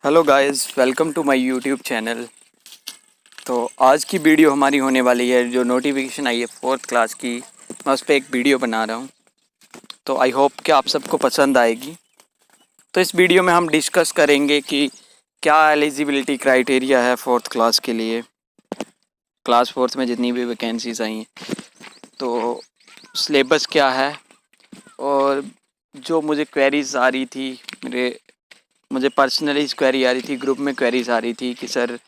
Hello guys, welcome to my YouTube channel. तो आज की वीडियो हमारी होने वाली है, जो नोटिफिकेशन आई है 4th क्लास की, मैं उस पर एक वीडियो बना रहा हूँ। तो आई होप कि आप सबको पसंद आएगी। तो इस वीडियो में हम डिस्कस करेंगे कि क्या एलिजिबिलिटी क्राइटेरिया है 4th क्लास के लिए, क्लास 4th में जितनी भी वैकेंसीज आई हैं, तो सिलेबस क्या है। और जो मुझे क्वेरीज आ रही थी, मुझे पर्सनली क्वेरी आ रही थी, ग्रुप में क्वेरीज आ रही थी कि सर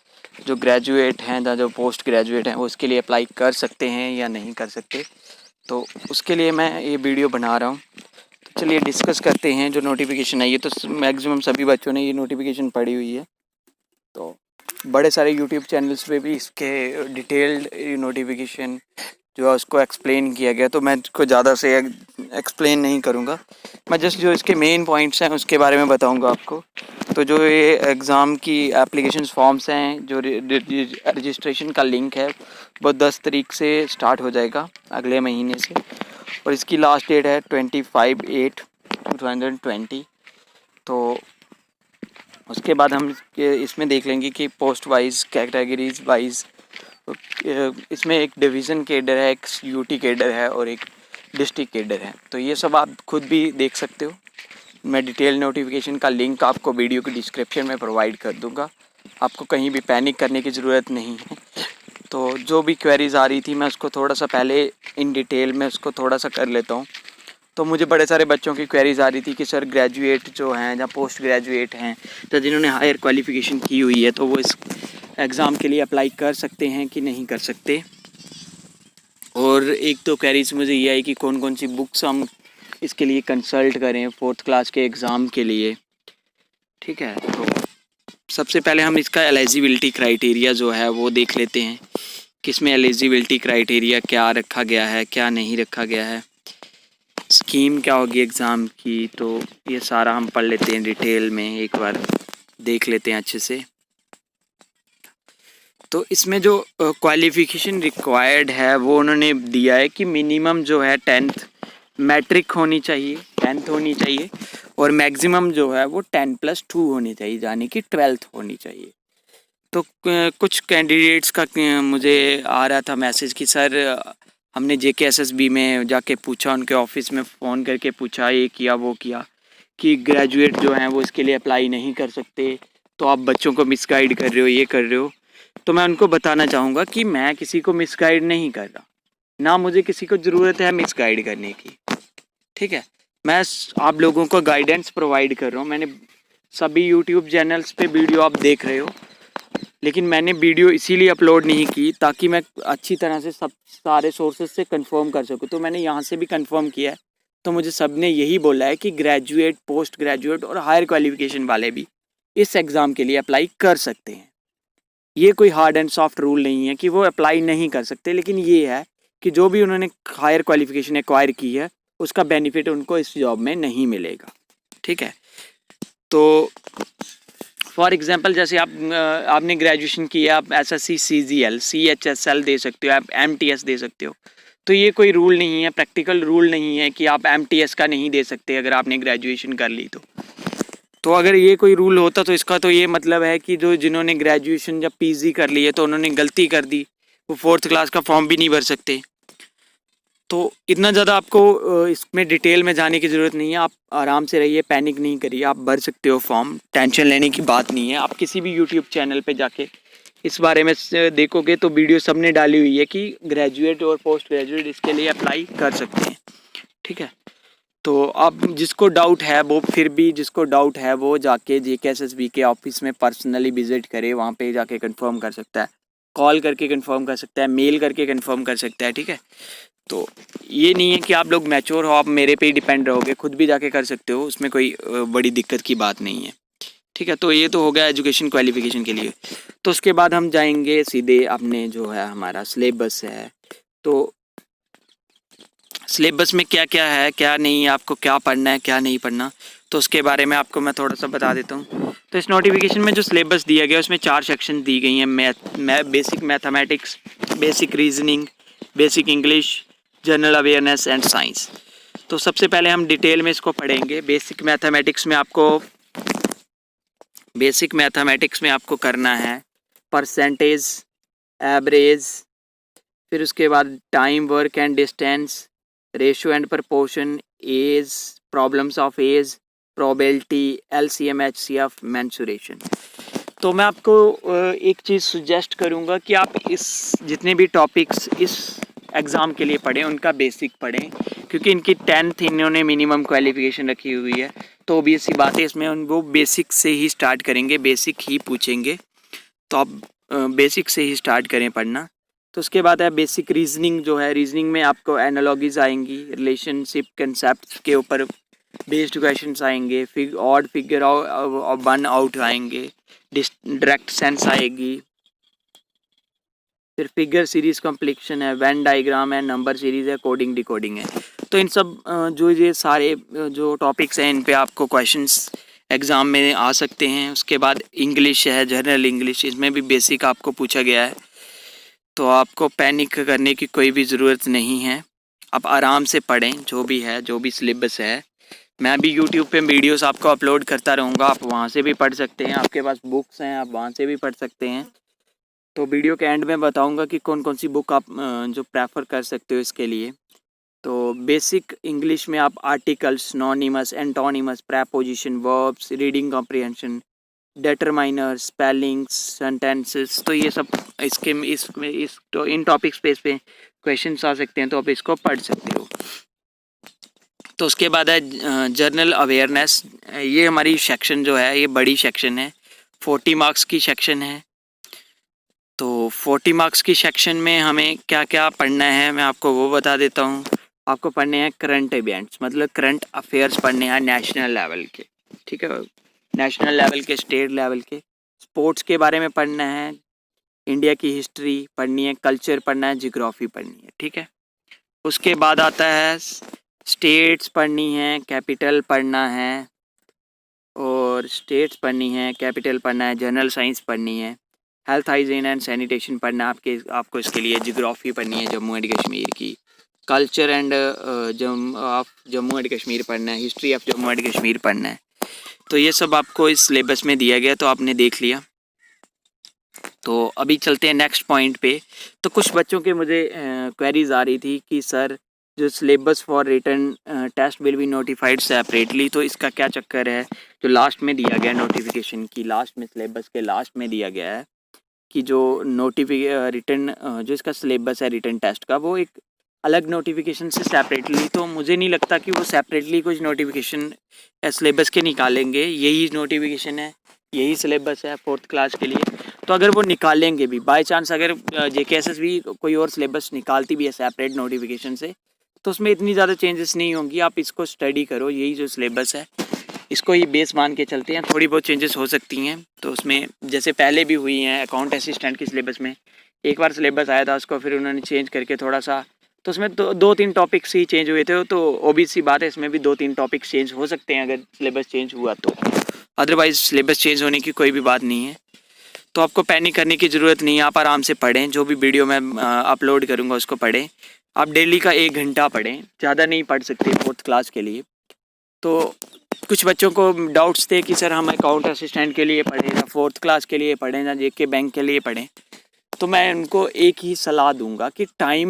जो ग्रेजुएट हैं या जो पोस्ट ग्रेजुएट हैं वो उसके लिए अप्लाई कर सकते हैं या नहीं कर सकते। तो उसके लिए मैं ये वीडियो बना रहा हूँ। तो चलिए डिस्कस करते हैं। जो नोटिफिकेशन आई है, तो मैक्सिमम सभी बच्चों ने ये नोटिफिकेशन पढ़ी हुई है। तो बड़े सारे यूट्यूब चैनल्स पे भी इसके डिटेल्ड नोटिफिकेशन जो है उसको एक्सप्लेन किया गया, तो मैं इसको ज़्यादा से एक्सप्लेन नहीं करूँगा। मैं जस्ट जो इसके मेन पॉइंट्स हैं उसके बारे में बताऊँगा आपको। तो जो ये एग्ज़ाम की एप्लीकेशन फॉर्म्स हैं, जो रजिस्ट्रेशन का लिंक है, वो 10 तारीख से स्टार्ट हो जाएगा, अगले महीने से। और इसकी लास्ट डेट है 25/8/2020। तो उसके बाद हम इसमें देख लेंगे कि पोस्ट वाइज, कैटेगरीज वाइज इसमें एक डिवीज़न कैडर है, एक यूटी कैडर है और एक डिस्ट्रिक्ट कैडर है। तो ये सब आप खुद भी देख सकते हो। मैं डिटेल नोटिफिकेशन का लिंक आपको वीडियो के डिस्क्रिप्शन में प्रोवाइड कर दूंगा। आपको कहीं भी पैनिक करने की ज़रूरत नहीं है। तो जो भी क्वेरीज आ रही थी, मैं उसको थोड़ा सा पहले इन डिटेल में उसको थोड़ा सा कर लेता हूँ। तो मुझे बड़े सारे बच्चों की क्वेरीज आ रही थी कि सर ग्रेजुएट जो हैं या पोस्ट ग्रेजुएट हैं, तो जिन्होंने हायर क्वालिफ़िकेशन की हुई है, तो वो इस एग्ज़ाम के लिए अप्लाई कर सकते हैं कि नहीं कर सकते। और एक तो क्वेरीज मुझे ये आई कि कौन कौन सी बुक्स हम इसके लिए कंसल्ट करें 4th क्लास के एग्ज़ाम के लिए। ठीक है, तो सबसे पहले हम इसका एलिजिबिलिटी क्राइटेरिया जो है वो देख लेते हैं। किसमें एलिजिबिलिटी क्राइटेरिया क्या रखा गया है, क्या नहीं रखा गया है, स्कीम क्या होगी एग्ज़ाम की। तो ये सारा हम पढ़ लेते हैं डिटेल में, एक बार देख लेते हैं अच्छे से। तो इसमें जो क्वालिफ़िकेशन रिक्वायर्ड है वो उन्होंने दिया है कि मिनिमम जो है 10th मैट्रिक होनी चाहिए, 10th होनी चाहिए, और मैक्सिमम जो है वो 10+2 होनी चाहिए, यानी कि 12th होनी चाहिए। तो कुछ कैंडिडेट्स का मुझे आ रहा था मैसेज कि सर हमने JKSSB में जाके पूछा, उनके ऑफिस में फ़ोन करके पूछा, ये किया वो किया, कि ग्रेजुएट जो हैं वो इसके लिए अप्लाई नहीं कर सकते, तो आप बच्चों को मिसगाइड कर रहे हो, ये कर रहे हो। तो मैं उनको बताना चाहूँगा कि मैं किसी को मिसगाइड नहीं कर रहा, ना मुझे किसी को ज़रूरत है मिसगाइड करने की। ठीक है, मैं आप लोगों को गाइडेंस प्रोवाइड कर रहा हूँ। मैंने सभी यूट्यूब चैनल्स पे वीडियो आप देख रहे हो, लेकिन मैंने वीडियो इसीलिए अपलोड नहीं की ताकि मैं अच्छी तरह से सब सारे सोर्सेज से कंफर्म कर सकूँ। तो मैंने यहाँ से भी कंफर्म किया है। तो मुझे सब ने यही बोला है कि ग्रेजुएट, पोस्ट ग्रेजुएट और हायर क्वालिफिकेशन वाले भी इस एग्ज़ाम के लिए अप्लाई कर सकते हैं। ये कोई हार्ड एंड सॉफ्ट रूल नहीं है कि वो अप्लाई नहीं कर सकते, लेकिन ये है कि जो भी उन्होंने हायर क्वालिफिकेशन एक्वायर की है उसका बेनिफिट उनको इस जॉब में नहीं मिलेगा। ठीक है, तो फॉर एग्जांपल जैसे आपने ग्रेजुएशन किया, आप SSC CGL CHSL दे सकते हो, आप MTS दे सकते हो। तो ये कोई रूल नहीं है, प्रैक्टिकल रूल नहीं है कि आप MTS का नहीं दे सकते अगर आपने ग्रेजुएशन कर ली। तो अगर ये कोई रूल होता तो इसका तो ये मतलब है कि जो जिन्होंने ग्रेजुएशन जब PG कर ली है तो उन्होंने गलती कर दी, वो 4th क्लास का फॉर्म भी नहीं भर सकते। तो इतना ज़्यादा आपको इसमें डिटेल में जाने की ज़रूरत नहीं है। आप आराम से रहिए, पैनिक नहीं करिए, आप भर सकते हो फॉर्म, टेंशन लेने की बात नहीं है। आप किसी भी यूट्यूब चैनल पे जाके इस बारे में देखोगे तो वीडियो सबने डाली हुई है कि ग्रेजुएट और पोस्ट ग्रेजुएट इसके लिए अप्लाई कर सकते हैं। ठीक है, तो अब जिसको डाउट है वो जाके JKSSB के ऑफिस में पर्सनली विजिट करे, वहाँ पे जाके कंफर्म कर सकता है, कॉल करके कंफर्म कर सकता है, मेल करके कंफर्म कर सकता है। ठीक है, तो ये नहीं है कि आप लोग मैच्योर हो, आप मेरे पे ही डिपेंड रहोगे, खुद भी जाके कर सकते हो, उसमें कोई बड़ी दिक्कत की बात नहीं है। ठीक है, तो ये तो हो गया एजुकेशन क्वालिफिकेशन के लिए। तो उसके बाद हम जाएंगे सीधे अपने जो है हमारा सिलेबस है। तो सिलेबस में क्या क्या है, क्या नहीं है, आपको क्या पढ़ना है, क्या नहीं पढ़ना, तो उसके बारे में आपको मैं थोड़ा सा बता देता हूँ। तो इस नोटिफिकेशन में जो सिलेबस दिया गया है उसमें 4 सेक्शन दी गई हैं। Basic mathematics, basic reasoning, basic English, general awareness and science. तो सबसे पहले हम डिटेल में इसको पढ़ेंगे। बेसिक मैथमेटिक्स में आपको बेसिक मैथमेटिक्स में आपको करना है परसेंटेज, एवरेज, फिर उसके बाद time, work and distance, ratio and proportion, age, problems of age, probability, LCM, HCF, mensuration. तो मैं आपको एक चीज़ सुजेस्ट करूँगा कि आप इस जितने भी टॉपिक्स इस एग्ज़ाम के लिए पढ़ें उनका बेसिक पढ़ें, क्योंकि इनकी 10th इन्होंने मिनिमम क्वालिफिकेशन रखी हुई है। तो भी ऐसी बात है, इसमें वो बेसिक से ही स्टार्ट करेंगे, बेसिक ही पूछेंगे। तो आप बेसिक से ही स्टार्ट करें पढ़ना। तो उसके बाद है बेसिक रीजनिंग जो है, रीजनिंग में आपको एनालॉजीज आएंगी, रिलेशनशिप कंसेप्ट के ऊपर बेस्ड क्वेश्चंस आएंगे, ऑड फिगर और वन आउट आएंगे, डायरेक्ट सेंस आएगी, फिर फिगर सीरीज कॉम्प्लेक्शन है, वेन डायग्राम है, नंबर सीरीज है, कोडिंग डिकोडिंग है। तो इन सब जो ये सारे जो टॉपिक्स हैं इन पे आपको क्वेश्चंस एग्ज़ाम में आ सकते हैं। उसके बाद इंग्लिश है, जनरल इंग्लिश, इसमें भी बेसिक आपको पूछा गया है। तो आपको पैनिक करने की कोई भी ज़रूरत नहीं है, आप आराम से पढ़ें जो भी है, जो भी सिलेबस है। मैं भी यूट्यूब पे वीडियोस आपको अपलोड करता रहूँगा, आप वहाँ से भी पढ़ सकते हैं। आपके पास बुक्स हैं, आप वहाँ से भी पढ़ सकते हैं। तो वीडियो के एंड में बताऊँगा कि कौन कौन सी बुक आप जो प्रेफर कर सकते हो इसके लिए। तो बेसिक इंग्लिश में आप articles, synonyms, antonyms, preposition, verbs, reading comprehension, determiner, spellings, sentences, तो ये सब तो इन टॉपिक्स पे इस पे क्वेश्चंस आ सकते हैं, तो आप इसको पढ़ सकते हो। तो उसके बाद है जर्नल अवेयरनेस। ये हमारी सेक्शन जो है ये बड़ी सेक्शन है, 40 मार्क्स की सेक्शन है। तो 40 मार्क्स की सेक्शन में हमें क्या क्या पढ़ना है मैं आपको वो बता देता हूँ। आपको पढ़ने हैं करंट इवेंट्स, मतलब करंट अफेयर्स पढ़ने हैं नेशनल लेवल के, ठीक है, नेशनल लेवल के, स्टेट लेवल के। स्पोर्ट्स के बारे में पढ़ना है, इंडिया की हिस्ट्री पढ़नी है, कल्चर पढ़ना है, जियोग्राफी पढ़नी है, ठीक है। उसके बाद आता है स्टेट्स पढ़नी है, कैपिटल पढ़ना है, और स्टेट्स पढ़नी है, कैपिटल पढ़ना है, जनरल साइंस पढ़नी है, हेल्थ, हाइजीन एंड सैनिटेशन पढ़ना है। आपको इसके लिए जियोग्राफी पढ़नी है जम्मू एंड कश्मीर की, culture and Jammu and Kashmir पढ़ना है, history of Jammu and Kashmir पढ़ना है। तो ये सब आपको इस सिलेबस में दिया गया, तो आपने देख लिया। तो अभी चलते हैं नेक्स्ट पॉइंट पे। तो कुछ बच्चों के मुझे क्वेरीज आ रही थी कि सर जो syllabus for written test will be notified separately, तो इसका क्या चक्कर है। जो लास्ट में दिया गया नोटिफिकेशन की, लास्ट में सिलेबस के लास्ट में दिया गया है कि जो रिटन जो इसका सिलेबस है रिटन टेस्ट का, वो एक अलग नोटिफिकेशन से सेपरेटली, तो मुझे नहीं लगता कि वो सेपरेटली कुछ नोटिफिकेशन सिलेबस के निकालेंगे। यही नोटिफिकेशन है, यही सिलेबस है 4th क्लास के लिए। तो अगर वो निकालेंगे भी, बाय चांस अगर JKSS कोई और सिलेबस निकालती भी है सेपरेट नोटिफिकेशन से, तो उसमें इतनी ज़्यादा चेंजेस नहीं होंगी। आप इसको स्टडी करो, यही जो सिलेबस है इसको ही बेस मान के चलते हैं। थोड़ी बहुत चेंजेस हो सकती हैं, तो उसमें जैसे पहले भी हुई हैं अकाउंट असिस्टेंट के सिलेबस में, एक बार सिलेबस आया था उसको फिर उन्होंने चेंज करके थोड़ा सा, तो उसमें तो 2-3 टॉपिक्स ही चेंज हुए थे। तो ओबीसी सी बात है, इसमें भी 2-3 टॉपिक्स चेंज हो सकते हैं अगर सिलेबस चेंज हुआ तो, अदरवाइज सिलेबस चेंज होने की कोई भी बात नहीं है। तो आपको पैनिक करने की ज़रूरत नहीं है, आप आराम से पढ़ें, जो भी वीडियो मैं अपलोड करूँगा उसको पढ़ें। आप डेली का 1 घंटा पढ़ें, ज़्यादा नहीं पढ़ सकते 4th क्लास के लिए। तो कुछ बच्चों को डाउट्स थे कि सर हम अकाउंट असिस्टेंट के लिए पढ़ें या 4th क्लास के लिए पढ़ें या JK बैंक के लिए पढ़ें। तो मैं उनको एक ही सलाह दूंगा कि टाइम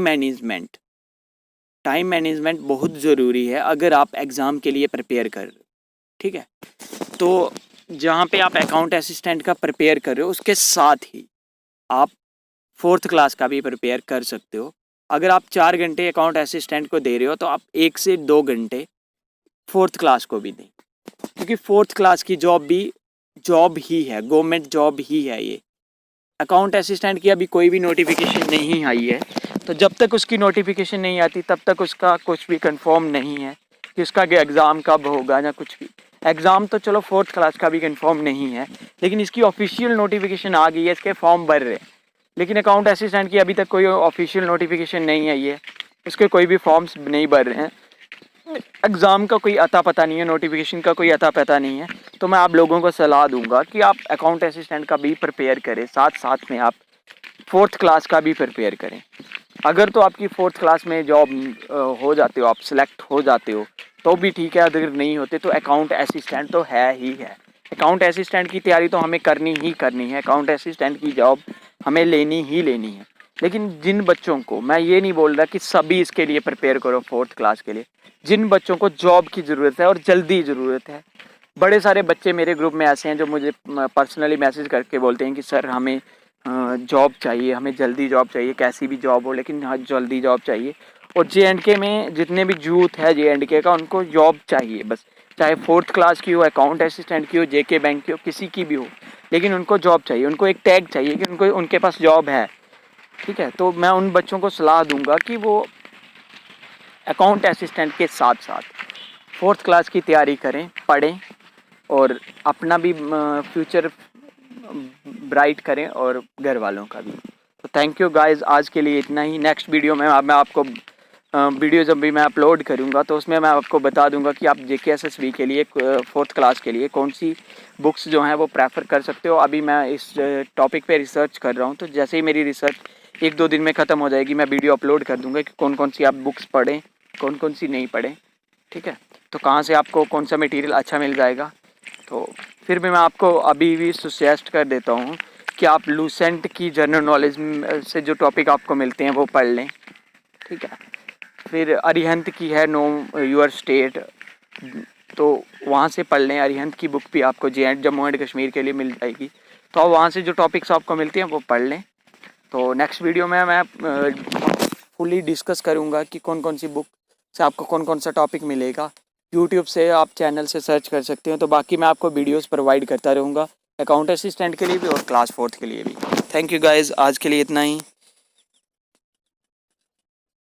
मैनेजमेंट बहुत ज़रूरी है अगर आप एग्ज़ाम के लिए प्रिपेयर कर रहे हो, ठीक है। तो जहाँ पे आप अकाउंट असिस्टेंट का प्रिपेयर कर रहे हो उसके साथ ही आप 4th क्लास का भी प्रिपेयर कर सकते हो। अगर आप 4 घंटे अकाउंट असिस्टेंट को दे रहे हो तो आप 1 से 2 घंटे 4th क्लास को भी दें, क्योंकि 4th क्लास की जॉब भी जॉब ही है, गवर्नमेंट जॉब ही है ये। अकाउंट असिस्टेंट की अभी कोई भी नोटिफिकेशन नहीं आई है, तो जब तक उसकी नोटिफिकेशन नहीं आती तब तक उसका कुछ भी कंफर्म नहीं है कि उसका एग्ज़ाम कब होगा या कुछ भी। एग्ज़ाम तो चलो 4th क्लास का भी कंफर्म नहीं है, लेकिन इसकी ऑफिशियल नोटिफिकेशन आ गई है, इसके फॉर्म भर रहे हैं। लेकिन अकाउंट असिस्टेंट की अभी तक कोई ऑफिशियल नोटिफिकेशन नहीं आई है, उसके कोई भी फॉर्म्स नहीं भर रहे हैं, एग्ज़ाम का कोई अता पता नहीं है, नोटिफिकेशन का कोई अता पता नहीं है। तो मैं आप लोगों को सलाह दूंगा कि आप अकाउंट असिस्टेंट का भी प्रिपेयर करें, साथ साथ में आप 4th क्लास का भी प्रिपेयर करें। अगर तो आपकी 4th क्लास में जॉब हो जाते हो, आप सिलेक्ट हो जाते हो तो भी ठीक है, अगर नहीं होते तो अकाउंट असिस्टेंट तो है ही है। अकाउंट असिस्टेंट की तैयारी तो हमें करनी ही करनी है, अकाउंट असिस्टेंट की जॉब हमें लेनी ही लेनी है। लेकिन जिन बच्चों को, मैं ये नहीं बोल रहा कि सभी इसके लिए प्रिपेयर करो 4th क्लास के लिए, जिन बच्चों को जॉब की ज़रूरत है और जल्दी ज़रूरत है। बड़े सारे बच्चे मेरे ग्रुप में ऐसे हैं जो मुझे पर्सनली मैसेज करके बोलते हैं कि सर हमें जॉब चाहिए, हमें जल्दी जॉब चाहिए, कैसी भी जॉब हो लेकिन हाँ जल्दी जॉब चाहिए। और JNK में जितने भी यूथ है JNK का, उनको जॉब चाहिए बस, चाहे 4th क्लास की हो, अकाउंट असिस्टेंट की हो, JK बैंक की हो, किसी की भी हो, लेकिन उनको जॉब चाहिए, उनको एक टैग चाहिए कि उनको उनके पास जॉब है। ठीक है, तो मैं उन बच्चों को सलाह दूंगा कि वो अकाउंट असिस्टेंट के साथ साथ 4th क्लास की तैयारी करें, पढ़ें और अपना भी फ्यूचर ब्राइट करें और घर वालों का भी। तो थैंक यू गाइस, आज के लिए इतना ही। नेक्स्ट वीडियो में मैं आपको वीडियो जब भी मैं अपलोड करूंगा तो उसमें मैं आपको बता दूंगा कि आप JKSSB के लिए 4th क्लास के लिए कौन सी बुक्स जो हैं वो प्रेफर कर सकते हो। अभी मैं इस टॉपिक पे रिसर्च कर रहा हूँ, तो जैसे ही मेरी रिसर्च 1-2 दिन में ख़त्म हो जाएगी, मैं वीडियो अपलोड कर दूँगा कि कौन कौन सी आप बुक्स पढ़ें, कौन कौन सी नहीं पढ़ें। ठीक है, तो कहाँ से आपको कौन सा मटेरियल अच्छा मिल जाएगा। तो फिर भी मैं आपको अभी भी सजेस्ट कर देता हूँ कि आप लूसेंट की जनरल नॉलेज से जो टॉपिक आपको मिलते हैं वो पढ़ लें। ठीक है, फिर अरिहंत की है नो योर स्टेट, तो वहाँ से पढ़ लें। अरिहंत की बुक भी आपको जम्मू एंड कश्मीर के लिए मिल जाएगी, तो आप वहाँ से जो टॉपिक्स आपको मिलते हैं वो पढ़ लें। तो नेक्स्ट वीडियो में मैं फुली डिस्कस करूँगा कि कौन कौन सी बुक से आपको कौन कौन सा टॉपिक मिलेगा। यूट्यूब से आप चैनल से सर्च कर सकते हो, तो बाकी मैं आपको वीडियोस प्रोवाइड करता रहूँगा अकाउंट असिस्टेंट के लिए भी और क्लास 4th के लिए भी। थैंक यू गाइज़, आज के लिए इतना ही।